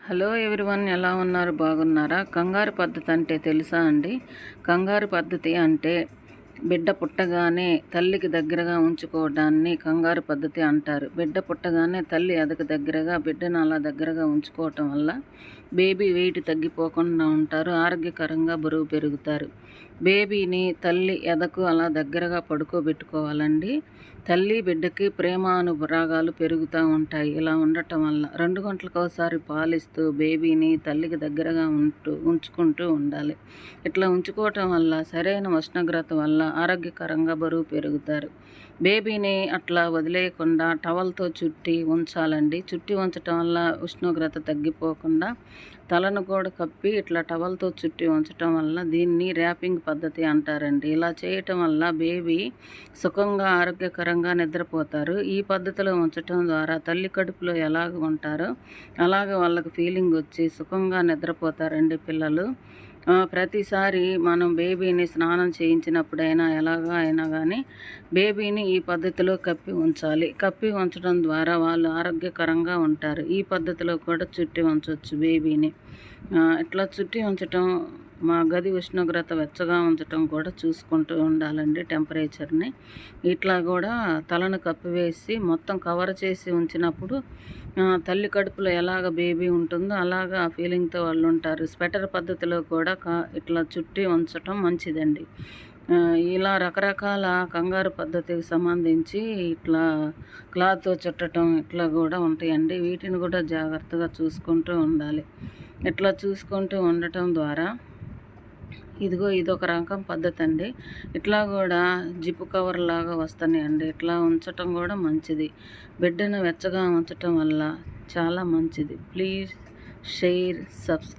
Hello everyone, ఎలా ఉన్నారు? బాగున్నారా? కంగారు పద్ధతి అంటే తెలుసా అండి? కంగారు పద్ధతి అంటే బిడ్డ పుట్టగానే తల్లికి దగ్గరగా ఉంచుకోవడాన్ని కంగారు పద్ధతి అంటారు. బిడ్డ పుట్టగానే తల్లి ఎదకు దగ్గరగా బిడ్డను అలా దగ్గరగా ఉంచుకోవటం వల్ల బేబీ వెయిట్ తగ్గిపోకుండా ఉంటారు, ఆరోగ్యకరంగా బరువు పెరుగుతారు. బేబీని తల్లి ఎదకు అలా దగ్గరగా పడుకోబెట్టుకోవాలండి. తల్లి బిడ్డకి ప్రేమానురాగాలు పెరుగుతూ ఉంటాయి. ఇలా ఉండటం వల్ల 2 గంటలకు ఒకసారి పాలిస్తూ బేబీని తల్లికి దగ్గరగా ఉంచుకుంటూ ఉండాలి. ఇట్లా ఉంచుకోవటం వల్ల సరైన ఉష్ణోగ్రత వల్ల ఆరోగ్యకరంగా బరువు పెరుగుతారు. బేబీని అట్లా వదిలేయకుండా టవల్తో చుట్టి ఉంచాలండి. చుట్టి ఉంచటం వల్ల ఉష్ణోగ్రత తగ్గిపోకుండా తలను కూడా కప్పి ఇట్లా టవల్తో చుట్టి ఉంచటం వల్ల దీన్ని ర్యాపింగ్ పద్ధతి అంటారండి. ఇలా చేయటం వల్ల బేబీ సుఖంగా ఆరోగ్యకరంగా నిద్రపోతారు. ఈ పద్ధతిలో ఉంచటం ద్వారా తల్లి కడుపులో ఎలాగ ఉంటారో అలాగ వాళ్ళకి ఫీలింగ్ వచ్చి సుఖంగా నిద్రపోతారండి పిల్లలు. ప్రతిసారి మనం బేబీని స్నానం చేయించినప్పుడైనా ఎలాగా అయినా కానీ బేబీని ఈ పద్ధతిలో కప్పి ఉంచాలి. కప్పి ఉంచడం ద్వారా వాళ్ళు ఆరోగ్యకరంగా ఉంటారు. ఈ పద్ధతిలో కూడా చుట్టి ఉంచవచ్చు బేబీని. ఇట్లా చుట్టి ఉంచటం, మా గది ఉష్ణోగ్రత వెచ్చగా ఉంచటం కూడా చూసుకుంటూ ఉండాలండి టెంపరేచర్ని. ఇట్లా కూడా తలను కప్పివేసి మొత్తం కవర్ చేసి ఉంచినప్పుడు తల్లి కడుపులో ఎలాగ బేబీ ఉంటుందో అలాగా ఆ ఫీలింగ్తో వాళ్ళు ఉంటారు. స్వెటర్ పద్ధతిలో కూడా ఇట్లా చుట్టి ఉంచటం మంచిదండి. ఇలా రకరకాల కంగారు పద్ధతికి సంబంధించి ఇట్లా క్లాత్తో చుట్టటం ఇట్లా కూడా ఉంటాయండి. వీటిని కూడా జాగ్రత్తగా చూసుకుంటూ ఉండాలి. ఇట్లా చూసుకుంటూ ఉండటం ద్వారా ఇదొక రకం పద్ధతి అండి. ఇట్లా కూడా జిప్పు కవర్ లాగా వస్తున్నాయండి. ఇట్లా ఉంచటం కూడా మంచిది. బిడ్డను వెచ్చగా ఉంచటం వల్ల చాలా మంచిది. Please share, subscribe.